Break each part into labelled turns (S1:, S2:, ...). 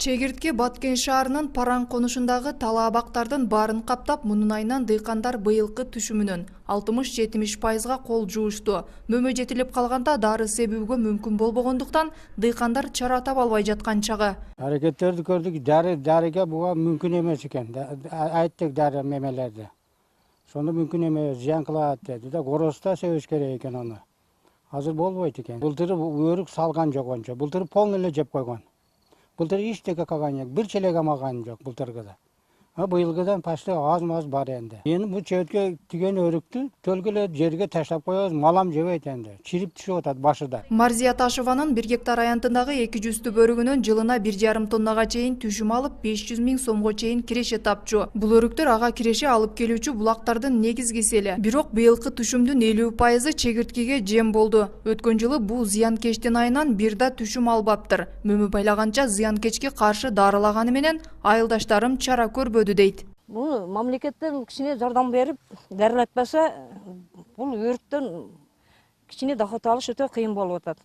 S1: Чегиртке Баткен шаарынын Параң конушундагы тала абактардын баарын каптап, мунун айынан дыйкандар быйылкы түшүмүнүн 60-70%га кол жуушту. Мөмө жетилип калганда дары себүүгө мүмкүн болбогондуктан дыйкандар чара таба албай жаткан чагы.
S2: Аракеттерди көрдүк, дарыга буга мүмкүн эмес экен. Айттык дары мемелерди. Сону мүмкүн эмес, зыян кылат деди да, короста себеш керек экен аны. Азыр болбойт экен. Былтыр өрүк салган жок ончо. Былтыр полный эле жеп койгон. Былтыр эчтеке калган жок, бир челек амаган жок былтыргыда. Быйылгыдан почти аз-маз бар энди. Эми бу чөбөткө тиген өрүктү төлгөлө жерге таштап коебуз, малам жебейт энди. Чирип түшүп атат башыда.
S1: Марзия Ташованын 1 гектар аянтындагы 200 бөрүгүнөн жылына 1,5 тоннага чейин түшүм алып, 500 000 сомго чейин киреше тапчу. Бул өрүктөр ага киреше алып келүүчү булактардын негизги сели. Бирок быйылкы түшүмдүн 50% чегирткеге жем болду. Өткөн жылы бул зыянкечтин айынан бир да түшүм албаптыр. Мөмө байлаганча зыянкечке каршы дарылаганы менен айылдаштарым чара көрбөдү дейт.
S3: Бул мамлекеттен кичине жардам берип, дарылатпаса, бул өрттөн кичине доход алыш өтө кыйын болуп атат.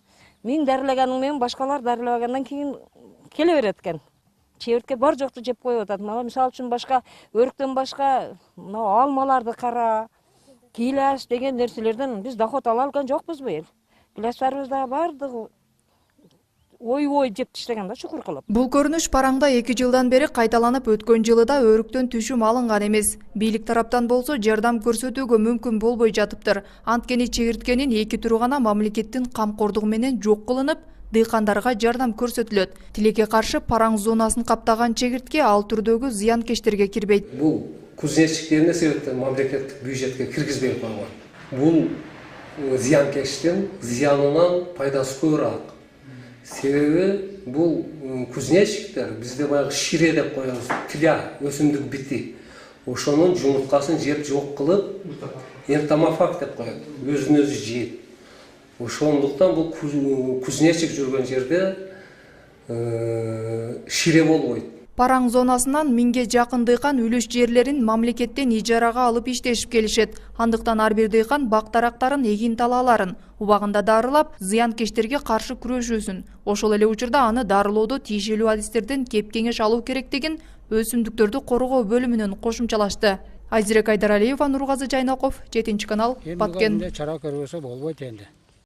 S3: Мен дарылаганым менен башкалар дарылагандан кийин келе берет экен. Чебиртке бар жокту жеп коюп атат. Мына мисалы үчүн башка өрүктөн башка мына алмаларды кара, гиляс деген нерселерден биз доход ала алган жокпуз быйыл. Гилястарыбыз да бардыгы ой жеп таштаган да, чукур кылып.
S1: Бул көрүнүш Параңда 2 жылдан бери кайталанып, өткөн жылы да өрүктөн түшүм алынган эмес. Бийлик тараптан болсо жардам көрсөтүүгө мүмкүн болбой жатыптыр. Анткени чегирткенин 2 түрү гана мамлекеттин камкордугу менен жок кылынып, дыйкандарга жардам көрсөтүлөт. Тилекке каршы Параң зонасын каптаган чегиртке ал түрдөгү зыянкечтерге кирбейт.
S4: Бул кузнечтиктерин себептен мамлекеттик бюджетке киргизбей койгон. Бул зыянкечтин зыянынан пайдасы көбүрөөк. Себеби бул кузнечиктер бизде баягы шире деп коебуз, тиля өсүмдүк бити. Ошонун жумурткасын жеп жок кылып, энтомофаг деп коет, өзүн өзү жейт. Ошондуктан бул кузнечик жүргөн жерде шире болбойт.
S1: Параң зонасынан 1000ге жакын дыйкан үлүш жерлерин мамлекеттен ижарага алып иштешип келишет. Андыктан ар бир дыйкан бак-дарактарын, эгин талааларын убагында дарылап, зыянкечтерге каршы күрөшүүсүн. Ошол эле учурда аны дарылоодо тиешелүү адистерден кеп кеңеш алуу керектигин өсүмдүктөрдү коргоо бөлүмүнөн кошумчалашты. Айзирек Айдаралиева, Нургазы Жайнаков, 7 канал, Баткен.
S2: Чара көрбөсө болбойт энди.